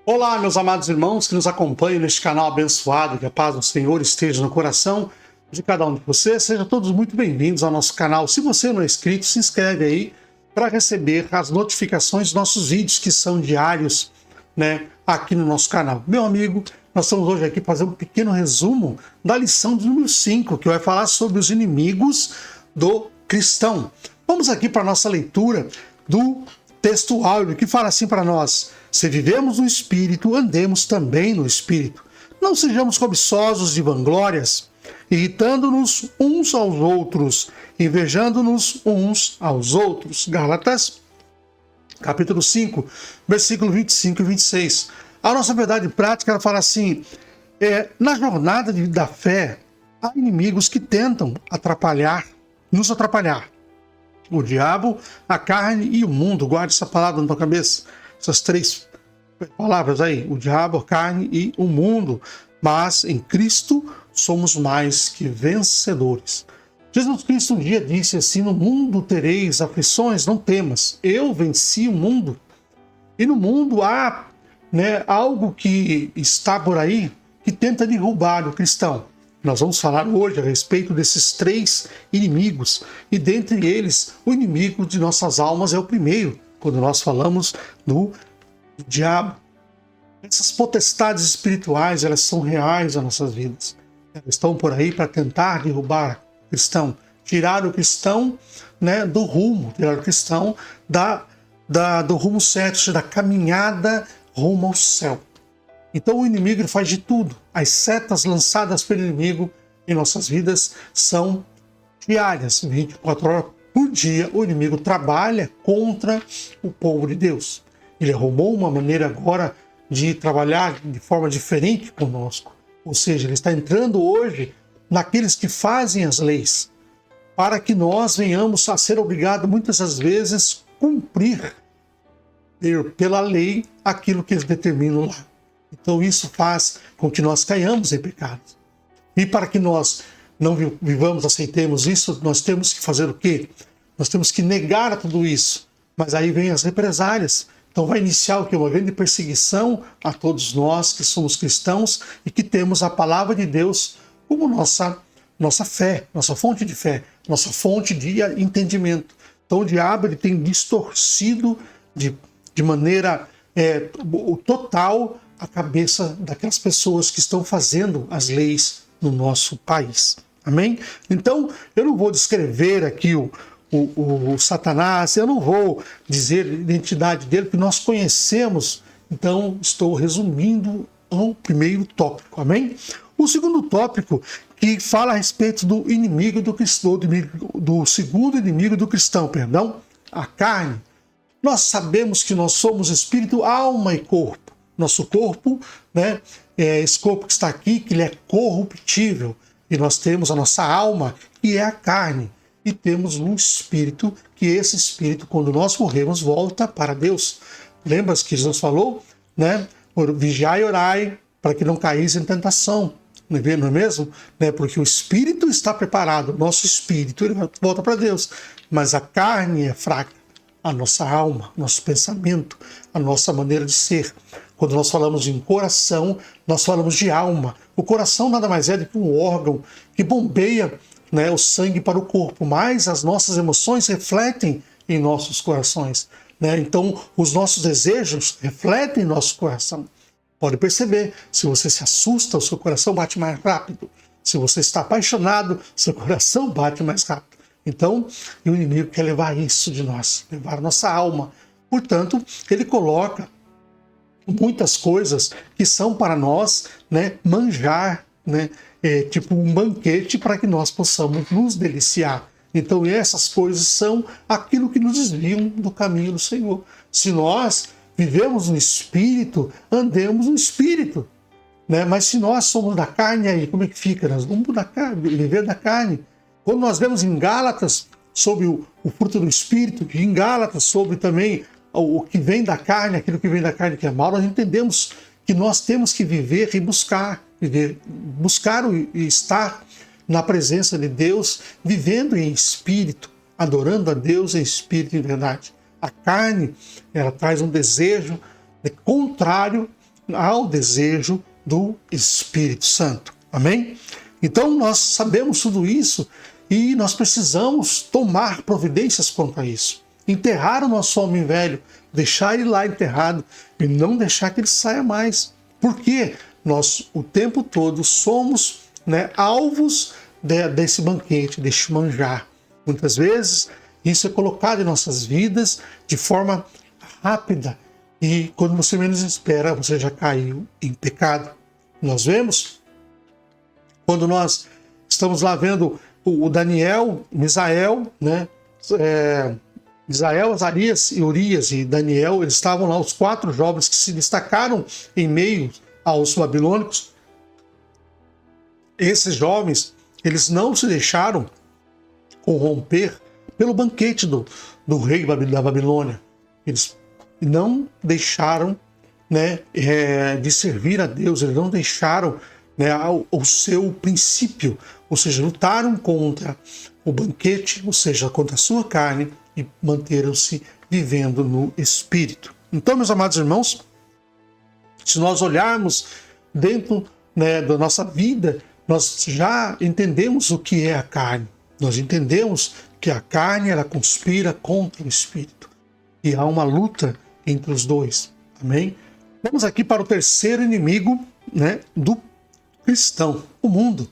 Olá, meus amados irmãos que nos acompanham neste canal abençoado, que a paz do Senhor esteja no coração de cada um de vocês. Sejam todos muito bem-vindos ao nosso canal. Se você não é inscrito, se inscreve aí para receber as notificações dos nossos vídeos que são diários, aqui no nosso canal. Meu amigo, nós estamos hoje aqui para fazer um pequeno resumo da lição de número 5, que vai falar sobre os inimigos do cristão. Vamos aqui para a nossa leitura do texto áureo, que fala assim para nós: se vivemos no Espírito, andemos também no Espírito. Não sejamos cobiçosos de vanglórias, irritando-nos uns aos outros, invejando-nos uns aos outros. Gálatas, capítulo 5, versículo 25 e 26. A nossa verdade prática, ela fala assim: na jornada da fé, há inimigos que tentam nos atrapalhar. O diabo, a carne e o mundo. Guarde essa palavra na tua cabeça. Essas três palavras aí: o diabo, a carne e o mundo. Mas em Cristo somos mais que vencedores. Jesus Cristo um dia disse assim: no mundo tereis aflições, não temas, eu venci o mundo. E no mundo há algo que está por aí que tenta derrubar o cristão. Nós vamos falar hoje a respeito desses três inimigos, e dentre eles, o inimigo de nossas almas é o primeiro, quando nós falamos do diabo. Essas potestades espirituais, elas são reais nas nossas vidas. Elas estão por aí para tentar derrubar o cristão, tirar o cristão do rumo, tirar o cristão do rumo certo, da caminhada rumo ao céu. Então o inimigo faz de tudo. As setas lançadas pelo inimigo em nossas vidas são diárias, 24 horas por dia. O inimigo trabalha contra o povo de Deus. Ele arrumou uma maneira agora de trabalhar de forma diferente conosco. Ou seja, ele está entrando hoje naqueles que fazem as leis, para que nós venhamos a ser obrigados muitas das vezes cumprir pela lei aquilo que eles determinam lá. Então isso faz com que nós caiamos em pecados. E para que nós não vivamos, aceitemos isso, nós temos que fazer o quê? Nós temos que negar tudo isso. Mas aí vem as represálias. Então vai iniciar o quê? Uma grande perseguição a todos nós que somos cristãos e que temos a palavra de Deus como nossa fé, nossa fonte de fé, nossa fonte de entendimento. Então o diabo ele tem distorcido de maneira total a cabeça daquelas pessoas que estão fazendo as leis no nosso país. Amém? Então, eu não vou descrever aqui o Satanás, eu não vou dizer a identidade dele, porque nós conhecemos. Então, estou resumindo o primeiro tópico. Amém? O segundo tópico, que fala a respeito do inimigo do cristão, do segundo inimigo do cristão, a carne. Nós sabemos que nós somos espírito, alma e corpo. Nosso corpo, esse corpo que está aqui, que ele é corruptível. E nós temos a nossa alma, que é a carne. E temos um espírito, que esse espírito, quando nós morremos, volta para Deus. Lembra que Jesus falou? Vigiai e orai, para que não caís em tentação. Não é mesmo? Porque o espírito está preparado. Nosso espírito ele volta para Deus. Mas a carne é fraca. A nossa alma, nosso pensamento, a nossa maneira de ser. Quando nós falamos em coração, nós falamos de alma. O coração nada mais é do que um órgão que bombeia o sangue para o corpo, mas as nossas emoções refletem em nossos corações. Então, os nossos desejos refletem em nosso coração. Pode perceber, se você se assusta, o seu coração bate mais rápido. Se você está apaixonado, seu coração bate mais rápido. Então, o inimigo quer levar isso de nós, levar a nossa alma. Portanto, ele coloca muitas coisas que são para nós manjar, tipo um banquete para que nós possamos nos deliciar. Então essas coisas são aquilo que nos desviam do caminho do Senhor. Se nós vivemos no Espírito, andemos no Espírito. Mas se nós somos da carne, aí como é que fica? Nós vamos viver da carne. Quando nós vemos em Gálatas sobre o fruto do Espírito, e em Gálatas sobre também o que vem da carne, aquilo que vem da carne que é mal, nós entendemos que nós temos que viver e buscar e estar na presença de Deus, vivendo em espírito, adorando a Deus em espírito e em verdade. A carne, ela traz um desejo contrário ao desejo do Espírito Santo. Amém? Então nós sabemos tudo isso e nós precisamos tomar providências quanto a isso. Enterrar o nosso homem velho, deixar ele lá enterrado e não deixar que ele saia mais. Porque nós o tempo todo somos, alvos desse banquete, deste manjar. Muitas vezes isso é colocado em nossas vidas de forma rápida e quando você menos espera, você já caiu em pecado. Nós vemos, quando nós estamos lá vendo o Daniel, Misael, Misael, Azarias e Urias e Daniel, eles estavam lá, os 4 jovens que se destacaram em meio aos babilônicos. Esses jovens, eles não se deixaram corromper pelo banquete do rei da Babilônia. Eles não deixaram de servir a Deus, eles não deixaram o seu princípio, ou seja, lutaram contra o banquete, ou seja, contra a sua carne, e manteram-se vivendo no Espírito. Então, meus amados irmãos, se nós olharmos dentro da nossa vida, nós já entendemos o que é a carne. Nós entendemos que a carne, ela conspira contra o Espírito. E há uma luta entre os dois. Amém? Vamos aqui para o terceiro inimigo do cristão, o mundo.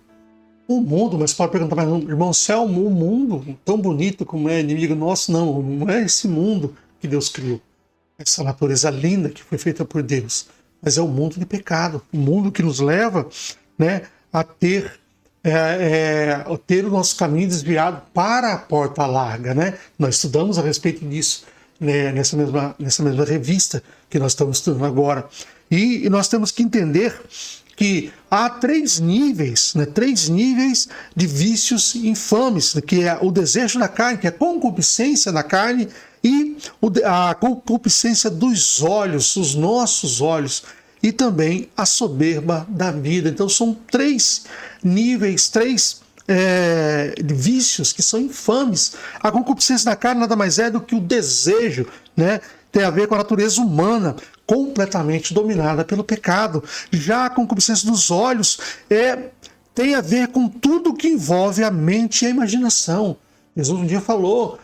O mundo, mas pode perguntar, mas irmão, se é o mundo tão bonito como é inimigo nosso? Não é esse mundo que Deus criou. Essa natureza linda que foi feita por Deus. Mas é o mundo de pecado. O mundo que nos leva a ter o nosso caminho desviado para a porta larga. Nós estudamos a respeito disso nessa mesma revista que nós estamos estudando agora. E nós temos que entender que há 3 níveis de vícios infames, que é o desejo da carne, que é a concupiscência da carne, e a concupiscência dos olhos, os nossos olhos, e também a soberba da vida. Então são 3 níveis, 3 vícios que são infames. A concupiscência da carne nada mais é do que o desejo, tem a ver com a natureza humana, completamente dominada pelo pecado. Já a concupiscência dos olhos tem a ver com tudo que envolve a mente e a imaginação. Jesus um dia falou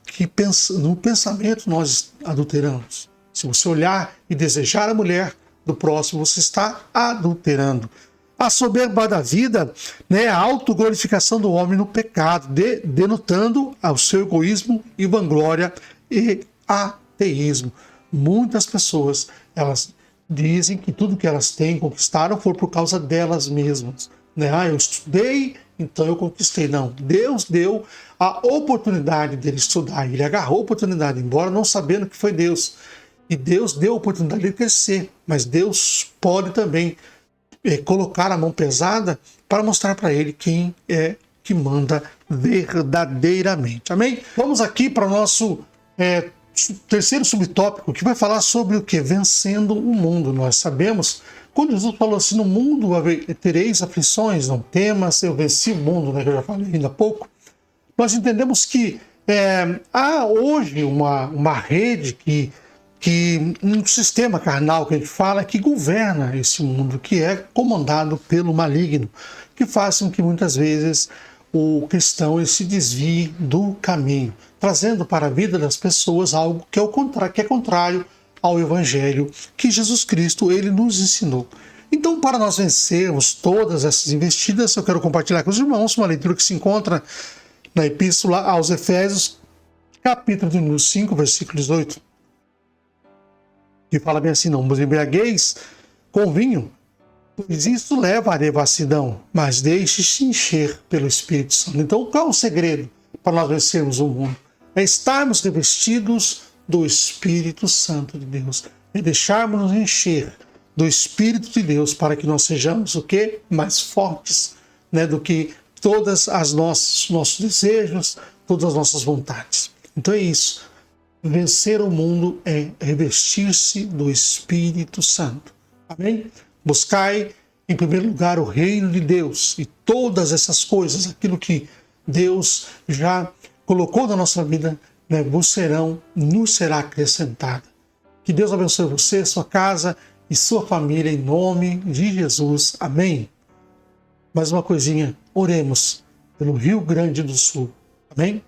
que no pensamento nós adulteramos. Se você olhar e desejar a mulher do próximo, você está adulterando. A soberba da vida é a autoglorificação do homem no pecado, denotando o seu egoísmo e vanglória e ateísmo. Muitas pessoas, elas dizem que tudo que elas têm, conquistaram, foi por causa delas mesmas. Eu estudei, então eu conquistei. Não, Deus deu a oportunidade dele estudar. Ele agarrou a oportunidade, embora não sabendo que foi Deus. E Deus deu a oportunidade de crescer. Mas Deus pode também colocar a mão pesada para mostrar para ele quem é que manda verdadeiramente. Amém? Vamos aqui para o nosso terceiro subtópico, que vai falar sobre o que? Vencendo o mundo. Nós sabemos, quando Jesus falou assim, no mundo tereis aflições, não temas, eu venci o mundo, que eu já falei ainda há pouco. Nós entendemos que há hoje uma rede um sistema carnal que a gente fala, que governa esse mundo, que é comandado pelo maligno, que faz com que muitas vezes o cristão ele se desvie do caminho, trazendo para a vida das pessoas algo que é contrário ao evangelho que Jesus Cristo ele nos ensinou. Então, para nós vencermos todas essas investidas, eu quero compartilhar com os irmãos uma leitura que se encontra na Epístola aos Efésios, capítulo de número 5, versículo 18, que fala bem assim: não vos embriagueis com vinho, pois isso leva à devassidão, mas deixe-se encher pelo Espírito Santo. Então, qual é o segredo para nós vencermos o mundo? É estarmos revestidos do Espírito Santo de Deus, é deixarmos-nos encher do Espírito de Deus para que nós sejamos o quê? Mais fortes do que todas as nossos desejos, todas as nossas vontades. Então é isso. Vencer o mundo é revestir-se do Espírito Santo. Amém? Buscai, em primeiro lugar, o reino de Deus e todas essas coisas, aquilo que Deus já colocou na nossa vida, nos será acrescentado. Que Deus abençoe você, sua casa, e sua família, em nome de Jesus. Amém. Mais uma coisinha, oremos pelo Rio Grande do Sul. Amém?